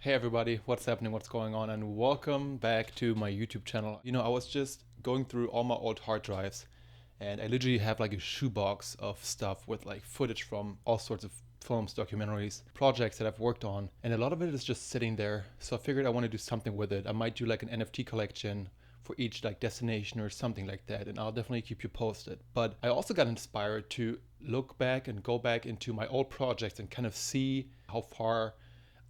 Hey everybody, what's happening, what's going on, and welcome back to my YouTube channel. You know, I was just going through all my old hard drives and I literally have like a shoebox of stuff with like footage from all sorts of films, documentaries, projects that I've worked on, and a lot of it is just sitting there. So I figured I want to do something with it. I might do like an NFT collection for each like destination or something like that, and I'll definitely keep you posted. But I also got inspired to look back and go back into my old projects and kind of see how far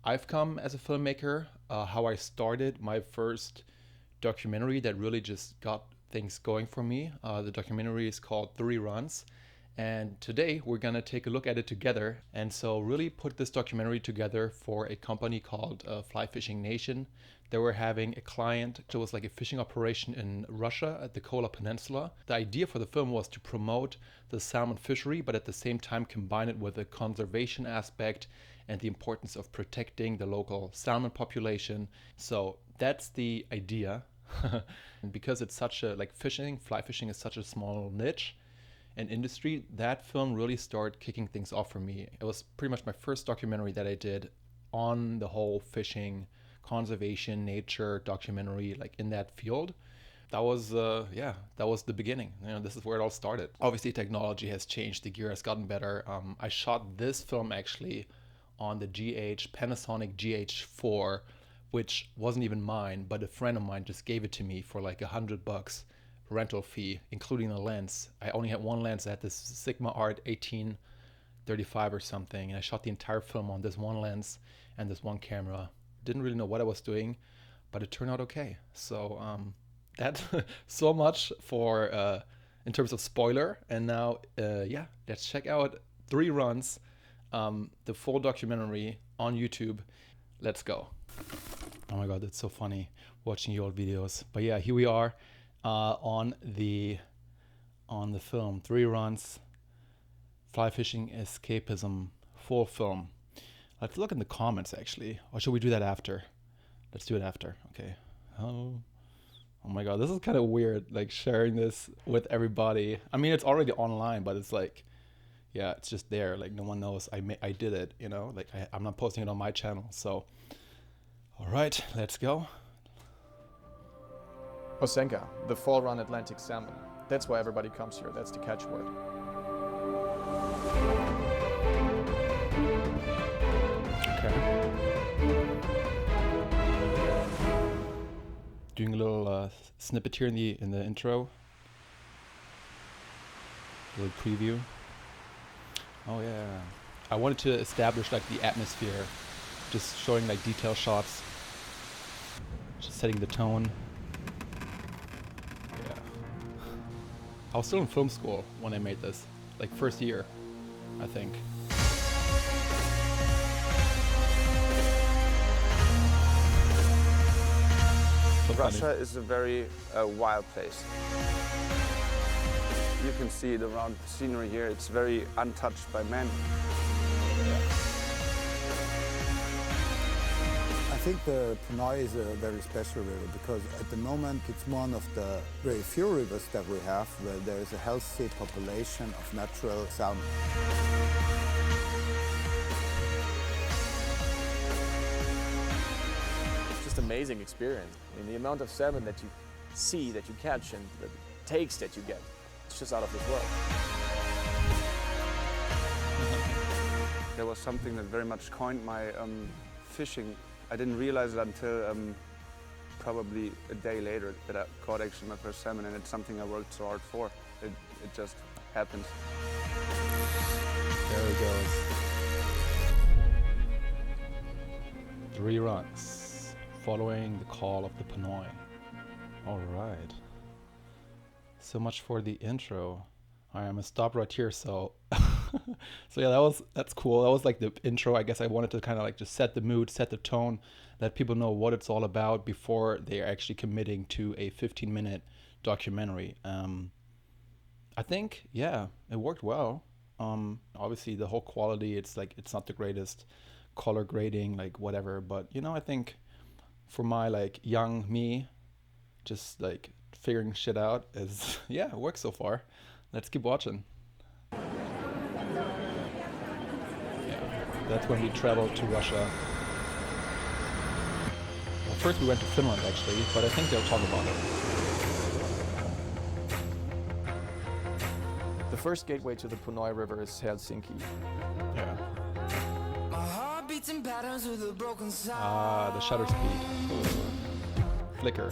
I've come as a filmmaker, how I started my first documentary that really just got things going for me. The documentary is called 3 Runs, and today we're gonna take a look at it together. And so really put this documentary together for a company called Flyfishing Nation. They were having a client. It was like a fishing operation in Russia at the Kola Peninsula. The idea for the film was to promote the salmon fishery, but at the same time combine it with a conservation aspect and the importance of protecting the local salmon population. So that's the idea. And because it's such a, like fishing, fly fishing is such a small niche and industry, that film really started kicking things off for me. It was pretty much my first documentary that I did on the whole fishing, conservation, nature documentary, like in that field. That was that was the beginning. You know, this is where it all started. Obviously technology has changed, the gear has gotten better. I shot this film actually on the Panasonic GH4, which wasn't even mine, but a friend of mine just gave it to me for like $100 rental fee, including the lens. I only had one lens. I had this Sigma Art 1835 or something, and I shot the entire film on this one lens and this one camera. Didn't really know what I was doing, but it turned out okay. So that's so much for in terms of spoiler. And now let's check out 3 Runs, the full documentary on YouTube. Let's go. Oh my god, it's so funny watching your old videos. But yeah, here we are on the film 3 Runs, Fly Fishing Escapism, full film. Let's look in the comments actually, or should we do that after? Let's do it after. Okay. Oh my god, this is kind of weird, like sharing this with everybody. I mean, it's already online, but it's like, yeah, it's just there, like no one knows I did it, you know, like I'm not posting it on my channel. So all right, let's go. Osenka, the fall run Atlantic salmon. That's why everybody comes here. That's the catchword. Okay. Doing a little snippet here in the intro. A little preview. Oh yeah. I wanted to establish like the atmosphere, just showing like detail shots, just setting the tone. Yeah. I was still in film school when I made this, like first year, I think. Russia is a very wild place. You can see it around the scenery here. It's very untouched by man. I think the Pnoy is a very special river because at the moment it's one of the very few rivers that we have where there is a healthy population of natural salmon. It's just an amazing experience. I mean, the amount of salmon that you see, that you catch, and the takes that you get, it's just out of this world. There was something that very much coined my fishing. I didn't realize it until probably a day later that I caught actually my first salmon, and it's something I worked so hard for. It just happened. There it goes. 3 Runs, following the call of the Pnoy. All right. So much for the intro. All right, I'm gonna stop right here. So, so yeah, that's cool. That was like the intro. I guess I wanted to kind of like just set the mood, set the tone, let people know what it's all about before they're actually committing to a 15-minute documentary. I think, yeah, it worked well. Obviously the whole quality, it's like, it's not the greatest color grading, like whatever, but you know, I think for my like young me, just like figuring shit out is, yeah, it works so far. Let's keep watching. Yeah, that's when we traveled to Russia. First we went to Finland actually, but I think they'll talk about it. The first gateway to the Punoi River is Helsinki. Yeah. Ah, the shutter speed. Flicker.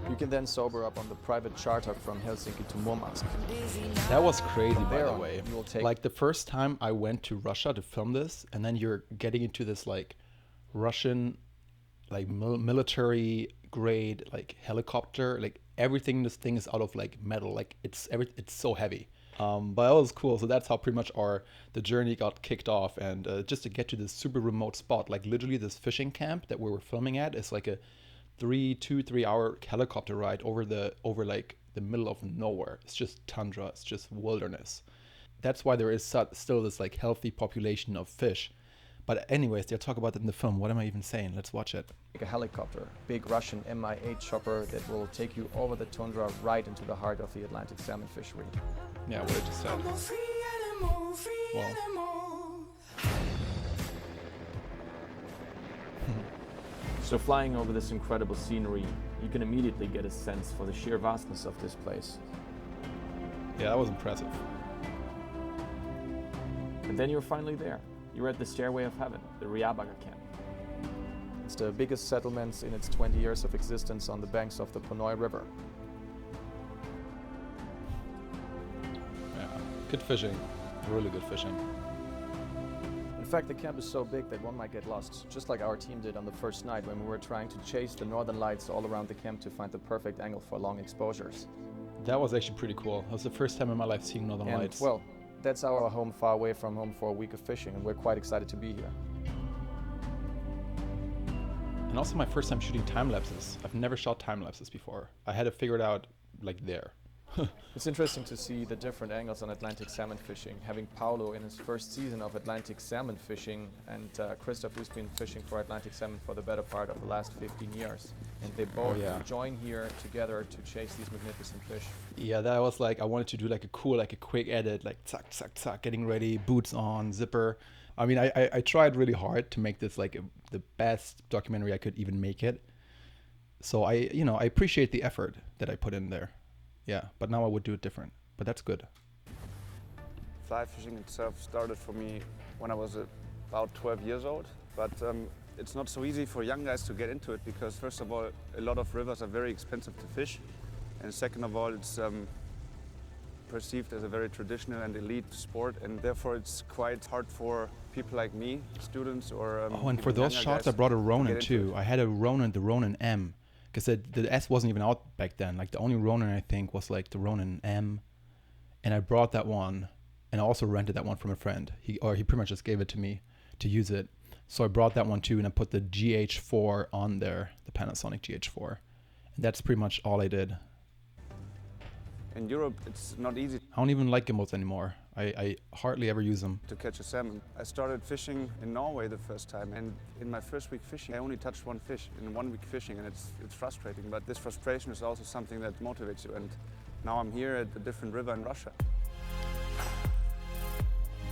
You can then sober up on the private charter from Helsinki to Murmansk. That was crazy, by There the on, way. you will take- Like the first time I went to Russia to film this, and then you're getting into this like Russian, like military grade like helicopter. Like everything in this thing is out of like metal. Like it's so heavy. But that was cool. So that's how pretty much the journey got kicked off, and just to get to this super remote spot, like literally this fishing camp that we were filming at is like a 3 hour helicopter ride over like the middle of nowhere. It's just tundra. It's just wilderness. That's why there is still this like healthy population of fish. But anyways, they'll talk about it in the film. What am I even saying? Let's watch it. Like a helicopter, big Russian Mi-8 chopper that will take you over the tundra right into the heart of the Atlantic salmon fishery. Yeah, what I just said. Well. So flying over this incredible scenery, you can immediately get a sense for the sheer vastness of this place. Yeah, that was impressive. And then you're finally there. You're at the Stairway of Heaven, the Riabaga camp. It's the biggest settlement in its 20 years of existence on the banks of the Punoi River. Yeah, good fishing. Really good fishing. In fact, the camp is so big that one might get lost, just like our team did on the first night when we were trying to chase the northern lights all around the camp to find the perfect angle for long exposures. That was actually pretty cool. That was the first time in my life seeing northern And, lights. well, that's our home far away from home for a week of fishing, and we're quite excited to be here. And also my first time shooting time lapses. I've never shot time lapses before. I had to figure it out like there. It's interesting to see the different angles on Atlantic salmon fishing. Having Paolo in his first season of Atlantic salmon fishing, and Christoph, who's been fishing for Atlantic salmon for the better part of the last 15 years. And they both join here together to chase these magnificent fish. Yeah, that was like, I wanted to do like a cool, like a quick edit, like zack, zack, zack, getting ready, boots on, zipper. I mean, I tried really hard to make this like the best documentary I could even make it. So I appreciate the effort that I put in there. Yeah, but now I would do it different, but that's good. Fly fishing itself started for me when I was about 12 years old, but it's not so easy for young guys to get into it because first of all, a lot of rivers are very expensive to fish, and second of all, it's perceived as a very traditional and elite sport, and therefore it's quite hard for people like me, students or oh, and for those shots I brought a Ronin too. I had a Ronin, the Ronin M. Because the S wasn't even out back then. Like the only Ronin I think was like the Ronin M, and I brought that one, and I also rented that one from a friend. He pretty much just gave it to me to use it. So I brought that one too, and I put the GH4 on there, the Panasonic GH4, and that's pretty much all I did. In Europe, it's not easy. I don't even like gimbals anymore. I hardly ever use them. To catch a salmon. I started fishing in Norway the first time, and in my first week fishing, I only touched one fish in 1 week fishing, and it's frustrating. But this frustration is also something that motivates you. And now I'm here at a different river in Russia.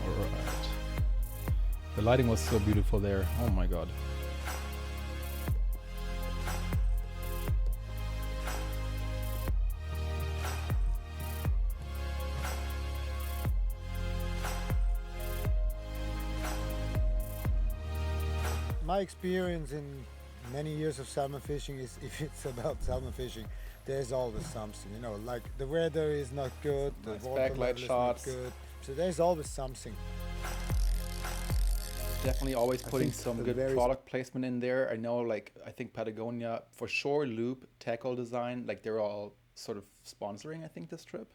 All right. The lighting was so beautiful there. Oh my God. My experience in many years of salmon fishing is if it's about salmon fishing, there's always something, you know, like the weather is not good, the Nice water backlight level shots. is not good, so there's always something. Definitely always putting think some the good very- product placement in there. I know, like, I think Patagonia, for sure, Loop, Tackle Design, like, they're all sort of sponsoring, I think, this trip,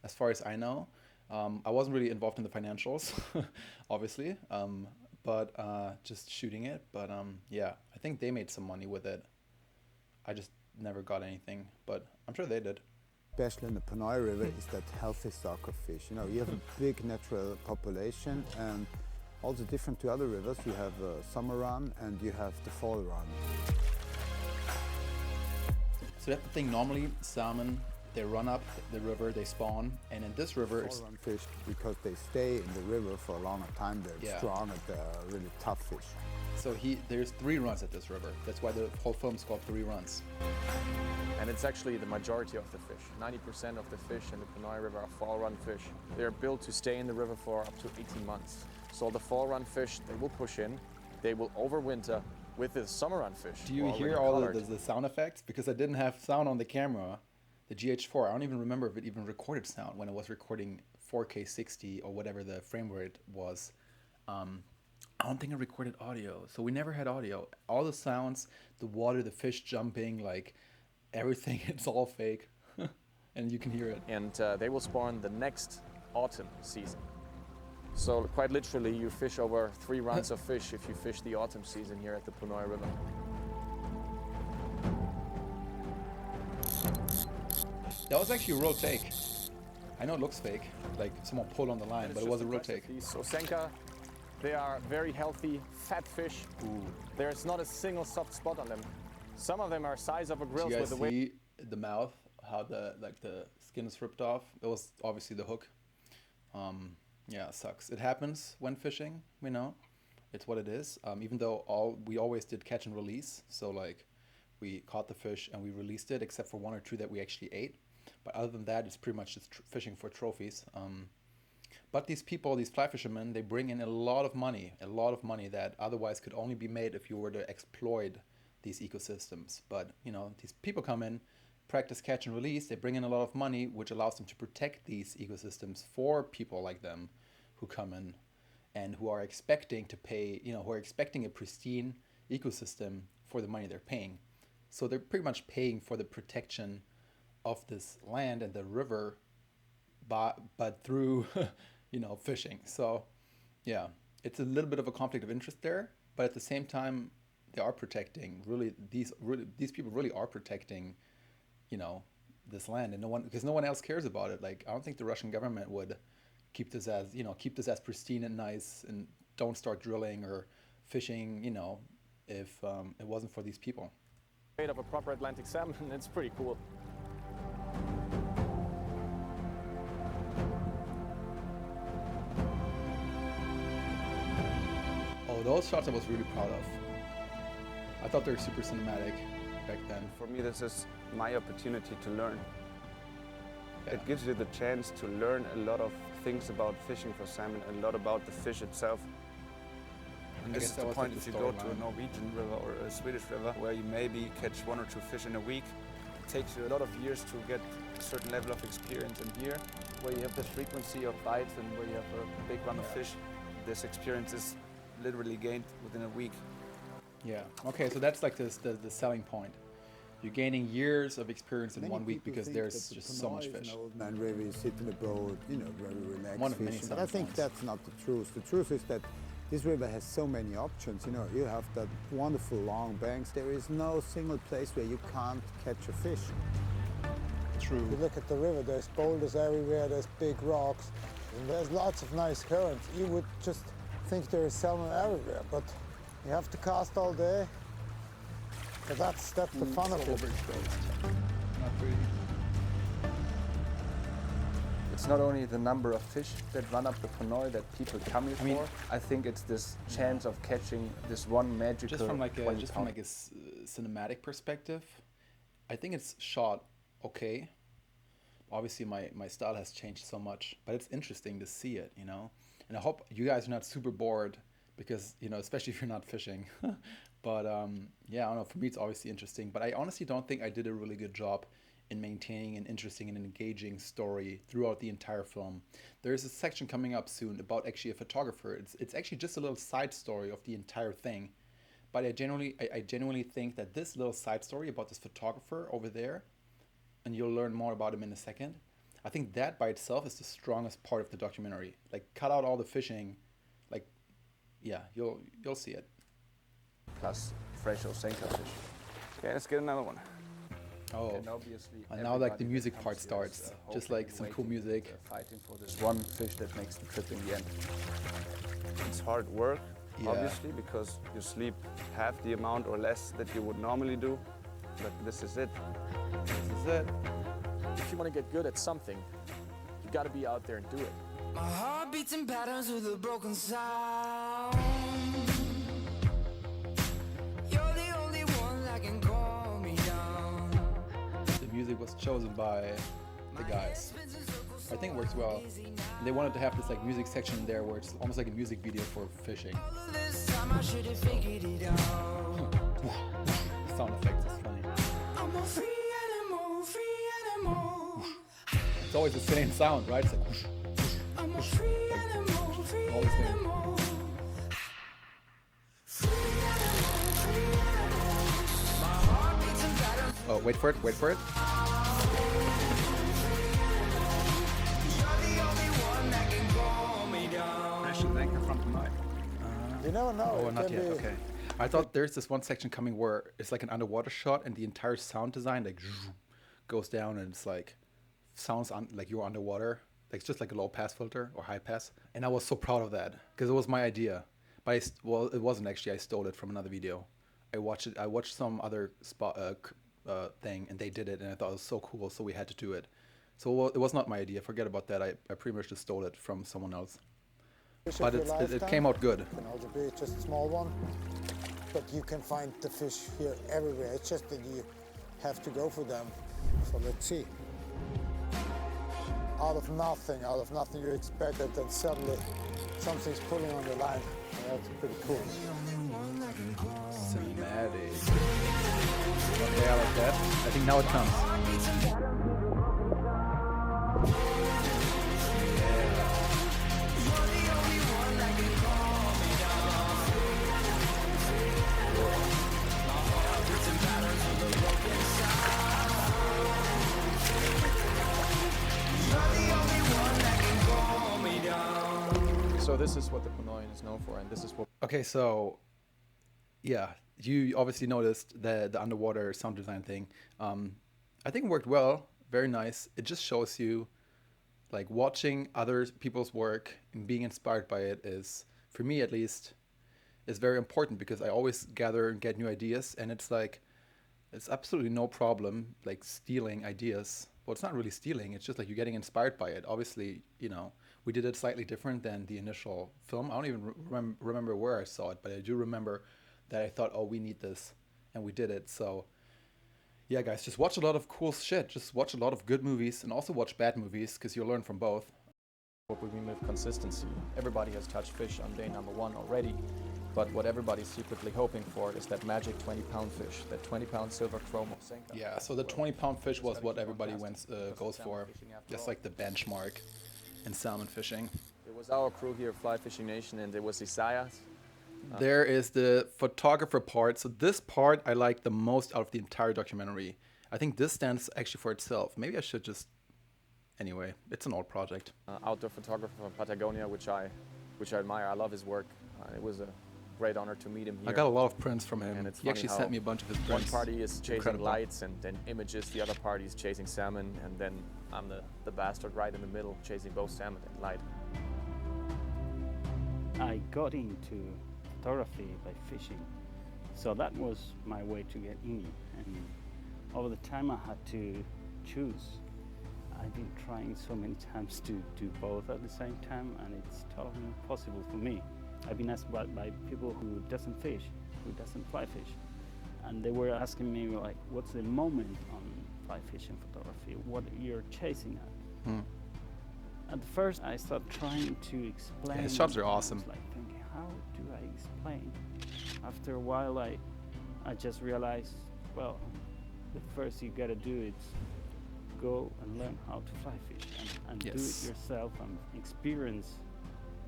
as far as I know. I wasn't really involved in the financials, obviously, but just shooting it. But yeah, I think they made some money with it. I just never got anything, but I'm sure they did. Especially in the Punoi River is that healthy stock of fish. You know, you have a big natural population, and also different to other rivers, you have a summer run and you have the fall run. So that's the thing, normally salmon, they run up the river, they spawn, and in this river, it's, Fall run fish, because they stay in the river for a longer time, they're Yeah. strong and they're really tough fish. So there's 3 runs at this river. That's why the whole film's called 3 Runs. And it's actually the majority of the fish. 90% of the fish in the Pinoy River are fall run fish. They're built to stay in the river for up to 18 months. So the fall run fish, they will push in, they will overwinter with the summer run fish. Do you hear all the sound effects? Because I didn't have sound on the camera, the GH4. I don't even remember if it even recorded sound when it was recording 4K 60 or whatever the frame rate was. I don't think it recorded audio, so we never had audio. All the sounds, the water, the fish jumping, like everything, it's all fake, and you can hear it. And they will spawn the next autumn season. So quite literally, you fish over 3 runs of fish if you fish the autumn season here at the Pinoy River. That was actually a real take. I know it looks fake, like someone pulled on the line, but it was a real take. So Senka, they are very healthy, fat fish. Ooh. There's not a single soft spot on them. Some of them are size of a grill. Do you with guys the see the mouth, how the skin is ripped off? It was obviously the hook. Yeah, it sucks. It happens when fishing, we know. It's what it is. Even though we always did catch and release, so like we caught the fish and we released it, except for 1 or 2 that we actually ate. But other than that, it's pretty much just fishing for trophies. But these people, these fly fishermen, they bring in a lot of money that otherwise could only be made if you were to exploit these ecosystems. But, you know, these people come in, practice catch and release, they bring in a lot of money, which allows them to protect these ecosystems for people like them who come in and who are expecting to pay, you know, who are expecting a pristine ecosystem for the money they're paying. So they're pretty much paying for the protection of this land and the river, but through, you know, fishing. So yeah, it's a little bit of a conflict of interest there, but at the same time, they are protecting, these people really are protecting, you know, this land, and because no one else cares about it. Like, I don't think the Russian government would keep this as pristine and nice and don't start drilling or fishing, you know, if it wasn't for these people. Of a proper Atlantic salmon, it's pretty cool. Oh, those shots I was really proud of. I thought they were super cinematic back then. For me, this is my opportunity to learn. Yeah. It gives you the chance to learn a lot of things about fishing for salmon, a lot about the fish itself. And this is the point, if you go to a Norwegian river or a Swedish river, where you maybe catch 1 or 2 fish in a week, it takes you a lot of years to get a certain level of experience. And here, where you have this frequency of bites and where you have a big run of fish, this experience is literally gained within a week. Yeah. Okay, so that's like the selling point. You're gaining years of experience in 1 week because there's just so much fish. Old man river, you sit in the boat, you know, very relaxed One of many fishing. But I selling think points. that's not the truth. The truth is that this river has so many options. You know, you have that wonderful long banks. There is no single place where you can't catch a fish. True. If you look at the river, there's boulders everywhere, there's big rocks, and there's lots of nice currents. You would just think there is salmon everywhere, but you have to cast all day. But that's the fun of it. Overexposed. Not really. It's not only the number of fish that run up the Pinoy that people come here for. I think it's this chance of catching this one magical Just from like a 20 pound. cinematic perspective, I think it's shot okay. Obviously, my style has changed so much, but it's interesting to see it, you know. And I hope you guys are not super bored because, you know, especially if you're not fishing. But yeah, I don't know. For me, it's obviously interesting. But I honestly don't think I did a really good job in maintaining an interesting and engaging story throughout the entire film. There's a section coming up soon about actually a photographer. It's actually just a little side story of the entire thing. But I genuinely think that this little side story about this photographer over there, and you'll learn more about him in a second, I think that by itself is the strongest part of the documentary. Like, cut out all the fishing, like, yeah, you'll see it. Plus fresh Senka fish. Okay, let's get another one. Oh, And obviously and now like the everybody music that part comes here is, starts, hoping just like and some cool waiting, music. fighting for this one fish that makes the trip in the end. It's hard work, Yeah. obviously, because you sleep half the amount or less that you would normally do. But this is it. This is it. If you want to get good at something, you got to be out there and do it. My heart beats in patterns with a broken sound. was chosen by the guys. I think it works well. They wanted to have this like music section there where it's almost like a music video for fishing. Sound effects is funny. It's always the same sound, right? It's like all the same. Oh, wait for it, wait for it. Anchor from tonight. You never know. Oh, not yet. Okay. I thought there's this one section coming where it's like an underwater shot and the entire sound design like goes down and it's like sounds like you're underwater. Like it's just like a low pass filter or high pass. And I was so proud of that because it was my idea. But well, it wasn't actually. I stole it from another video. I watched some other thing and they did it and I thought it was so cool. So we had to do it. So it was not my idea. Forget about that. I pretty much just stole it from someone else. But it came out good. It can also be just a small one, but you can find the fish here everywhere. It's just that you have to go for them. So let's see. Out of nothing you expected, then suddenly something's pulling on the line. And that's pretty cool. Cinematic. Okay, I like that. I think now it comes. So this is what the Punoyan is known for, and this is what... Okay, so, yeah, you obviously noticed the underwater sound design thing. I think it worked well, very nice. It just shows you, like, watching other people's work and being inspired by it is, for me at least, is very important because I always gather and get new ideas, and it's like, it's absolutely no problem, like, stealing ideas. Well, it's not really stealing, it's just like you're getting inspired by it. Obviously, you know, we did it slightly different than the initial film. I don't even remember where I saw it, but I do remember that I thought, oh, we need this, and we did it. So, yeah, guys, just watch a lot of cool shit. Just watch a lot of good movies, and also watch bad movies, because you'll learn from both. What we mean with consistency. Everybody has touched fish on day number 1 already, but what everybody's secretly hoping for is that magic 20-pound fish, that 20-pound silver chromo sinker. Yeah, so the 20-pound fish was what everybody goes for. That's like the benchmark in salmon fishing. It was our crew here, Fly Fishing Nation, and there was Isaiah. There is the photographer part. So this part I like the most out of the entire documentary. I think this stands actually for itself. Maybe I should just... Anyway, it's an old project. Outdoor photographer from Patagonia, which I admire. I love his work. It was a great honor to meet him here. I got a lot of prints from him. And it's he actually sent me a bunch of his prints. One party is chasing Incredible. lights and then images, the other party is chasing salmon, and then I'm the bastard right in the middle, chasing both salmon and light. I got into photography by fishing, so that was my way to get in. And over the time I had to choose. I've been trying so many times to do both at the same time, and it's totally impossible for me. I've been asked by people who doesn't fish, who doesn't fly fish, and they were asking me like, what's the moment on fly fishing photography? What you're chasing at? At first I started trying to explain. Yeah, his shots are awesome. I was like thinking, how do I explain? After a while I just realized, well, the first you gotta do is go and learn how to fly fish and do it yourself and experience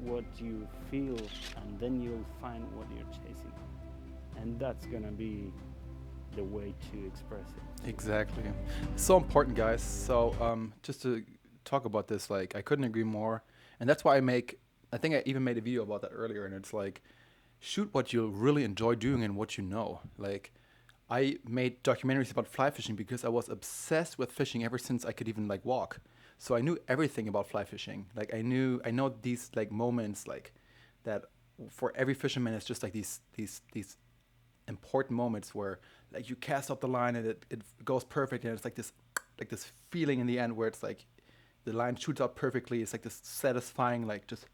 what you feel, and then you'll find what you're chasing, and that's gonna be the way to express it. Exactly. So important, guys. So just to talk about this, like, I couldn't agree more, and that's why I think I even made a video about that earlier, and it's like, shoot what you really enjoy doing and what you know. Like, I made documentaries about fly fishing because I was obsessed with fishing ever since I could even like walk. So I knew everything about fly fishing. Like I know these like moments like that for every fisherman. It's just like these important moments where like you cast out the line and it goes perfect, and it's like this feeling in the end where it's like the line shoots out perfectly. It's like this satisfying like just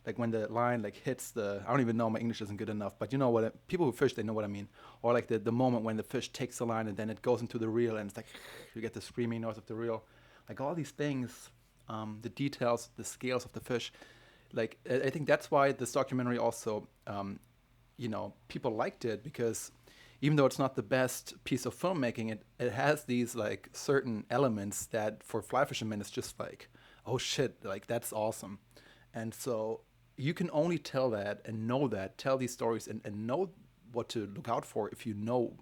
like when the line like hits the, I don't even know, my English isn't good enough, but you know what, people who fish, they know what I mean. Or like the moment when the fish takes the line and then it goes into the reel and it's like, you get the screaming noise of the reel. Like all these things, the details, the scales of the fish, like I think that's why this documentary also, you know, people liked it, because even though it's not the best piece of filmmaking, it has these like certain elements that for fly fishermen it's just like, oh shit, like that's awesome. And so you can only tell that and know that, tell these stories and know what to look out for if you know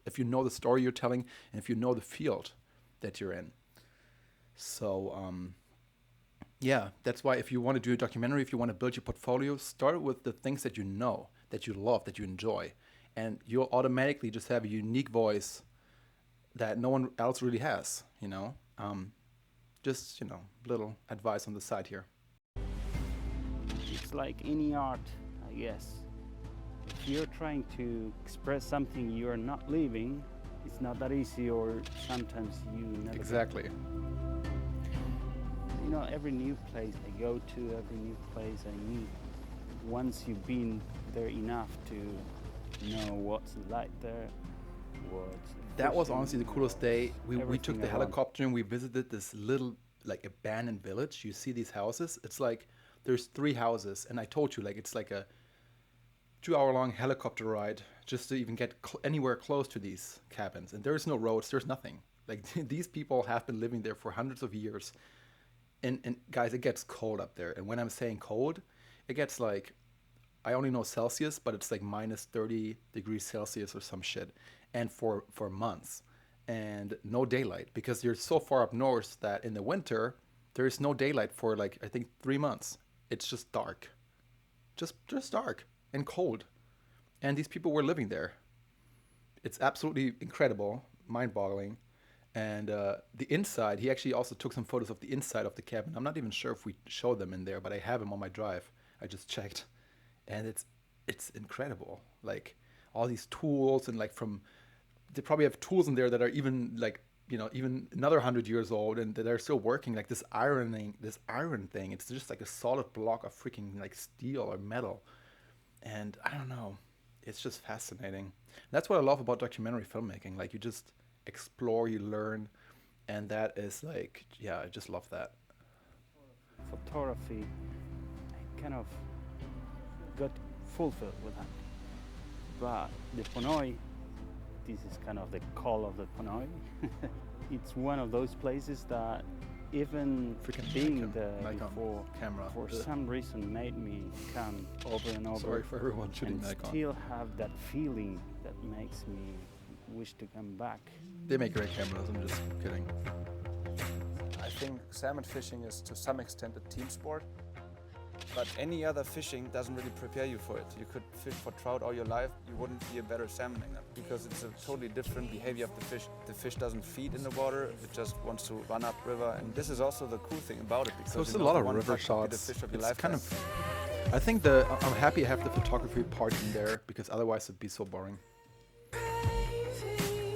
if you know the story you're telling and if you know the field that you're in. So yeah, that's why if you want to do a documentary, if you want to build your portfolio, start with the things that you know, that you love, that you enjoy. And you'll automatically just have a unique voice that no one else really has, you know? Just, you know, little advice on the side here. It's like any art, I guess. If you're trying to express something you're not living, it's not that easy, or sometimes you never. Exactly. You know, every new place I go to, every new place I meet, once you've been there enough to know what's like there, that was honestly the coolest day. We took the around. helicopter and we visited this little like abandoned village. You see these houses. It's like there's 3 houses, and I told you like it's like a 2-hour-long helicopter ride just to even get anywhere close to these cabins. And there's no roads. There's nothing. Like these people have been living there for hundreds of years. And guys, it gets cold up there. And when I'm saying cold, it gets like, I only know Celsius, but it's like minus 30 degrees Celsius or some shit. And for months. And no daylight, because you're so far up north that in the winter, there's no daylight for like, I think 3 months. It's just dark. Just dark and cold. And these people were living there. It's absolutely incredible, mind-boggling. And the inside, he actually also took some photos of the inside of the cabin. I'm not even sure if we showed them in there, but I have them on my drive. I just checked. And it's incredible. Like all these tools, and like they probably have tools in there that are even like, you know, even another 100 years old, and that are still working. Like this iron thing, it's just like a solid block of freaking like steel or metal. And I don't know, it's just fascinating. That's what I love about documentary filmmaking. Like you just explore, you learn, and that is like, yeah, I just love that. Photography, I kind of got fulfilled with that. But the Ponoi, this is kind of the call of the Ponoi. It's one of those places that even being there before, for some reason made me come over and over. Sorry for everyone shooting and Nikon. Still have that feeling that makes me wish to come back. They make great cameras, I'm just kidding. I think salmon fishing is to some extent a team sport, but any other fishing doesn't really prepare you for it. You could fish for trout all your life, you wouldn't be a better salmon angler, because it's a totally different behavior of the fish. The fish doesn't feed in the water, it just wants to run up river, and this is also the cool thing about it. Because so it's a lot of river shots. It's kind of, I think I'm happy I have the photography part in there, because otherwise it'd be so boring.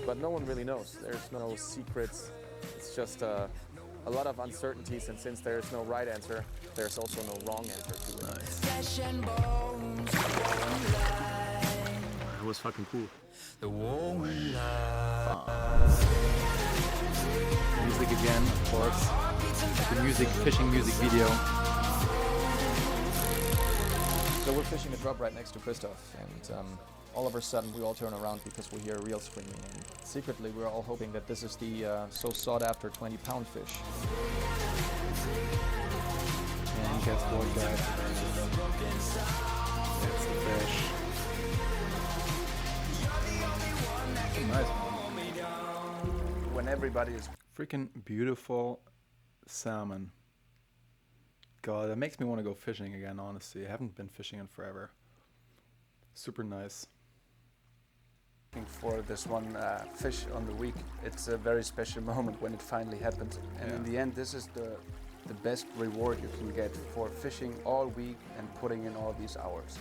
But no one really knows. There's no secrets. It's just a lot of uncertainties, and since there's no right answer, there's also no wrong answer to it. Nice. It was fucking cool. Music again, of course. The fishing music video. So we're fishing a drop right next to Christoph, and all of a sudden we all turn around because we hear reels screaming, and secretly we're all hoping that this is the so sought after 20-pound fish. And guess what, guys? It's the fish. Nice, man. When everybody is Freaking beautiful salmon. God, that makes me want to go fishing again, honestly. I haven't been fishing in forever. Super nice. For this one fish on the week, it's a very special moment when it finally happens. And in the end, this is the best reward you can get for fishing all week and putting in all these hours.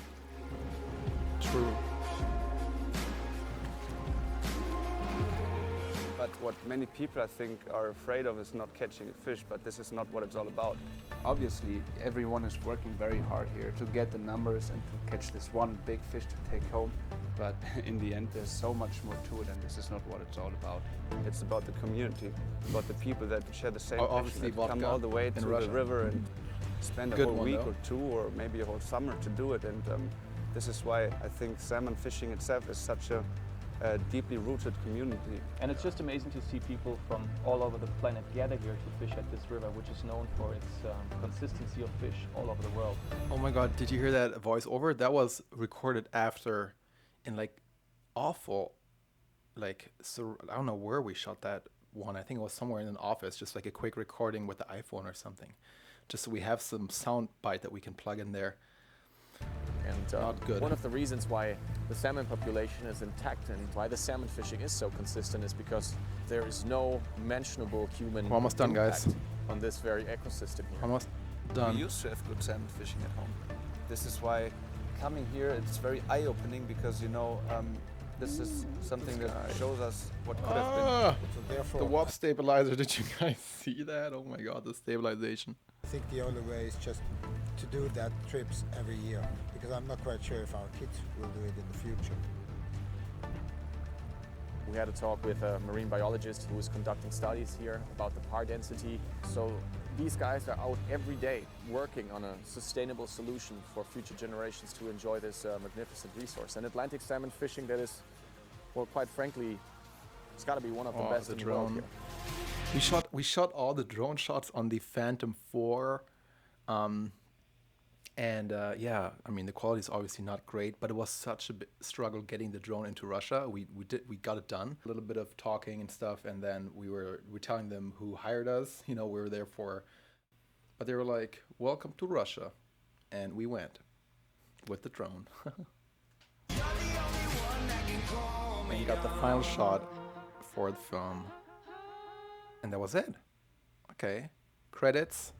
True. But what many people, I think, are afraid of is not catching a fish, but this is not what it's all about. Obviously, everyone is working very hard here to get the numbers and to catch this one big fish to take home. But in the end, there's so much more to it, and this is not what it's all about. It's about the community, about the people that share the same passion, Obviously that come vodka all the way to in the Russia. river and spend a Good whole one, week though. or two, or maybe a whole summer to do it. And this is why I think salmon fishing itself is such a deeply rooted community. And it's just amazing to see people from all over the planet gather here to fish at this river, which is known for its consistency of fish all over the world. Oh my god, did you hear that voiceover? That was recorded after in like awful, like, so I don't know where we shot that one. I think it was somewhere in an office, just like a quick recording with the iPhone or something. Just so we have some sound bite that we can plug in there. And Not good. one of the reasons why the salmon population is intact and why the salmon fishing is so consistent is because there is no mentionable human We're almost done, guys. impact on this very ecosystem here. Almost We done. used to have good salmon fishing at home. This is why coming here, it's very eye-opening because, you know, this is something that shows us what could have been. Ah, So therefore, the warp stabilizer, did you guys see that? Oh my god, the stabilization. I think the only way is just to do that trips every year, because I'm not quite sure if our kids will do it in the future. We had a talk with a marine biologist who is conducting studies here about the par density. So these guys are out every day working on a sustainable solution for future generations to enjoy this magnificent resource. And Atlantic salmon fishing, that is, well, quite frankly, it's got to be one of the Oh, best the in the world drone. here. We shot all the drone shots on the Phantom 4. Yeah, I mean, the quality is obviously not great, but it was such a struggle getting the drone into Russia. We got it done. A little bit of talking and stuff, and then we're telling them who hired us. You know, we were there for, but they were like, "Welcome to Russia," and we went with the drone. And got the final shot for the film, and that was it. Okay, credits.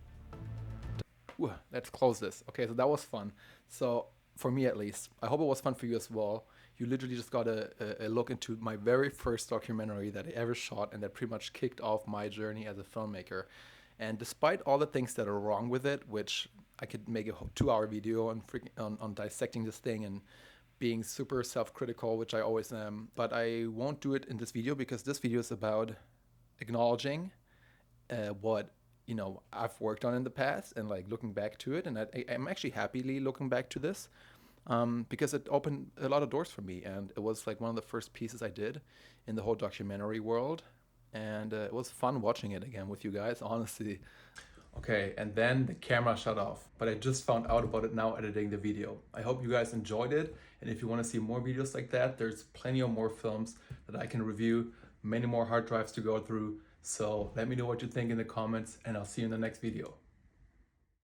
Ooh, let's close this. Okay, so that was fun. So for me at least, I hope it was fun for you as well. You literally just got a look into my very first documentary that I ever shot, and that pretty much kicked off my journey as a filmmaker. And despite all the things that are wrong with it, which I could make a 2-hour video on dissecting this thing and being super self-critical, which I always am, but I won't do it in this video because this video is about acknowledging what I've worked on in the past and like looking back to it, and I'm actually happily looking back to this because it opened a lot of doors for me, and it was like one of the first pieces I did in the whole documentary world, and it was fun watching it again with you guys, honestly. Okay, and then the camera shut off, but I just found out about it now editing the video. I hope you guys enjoyed it, and if you want to see more videos like that, there's plenty of more films that I can review, many more hard drives to go through. So let me know what you think in the comments, and I'll see you in the next video.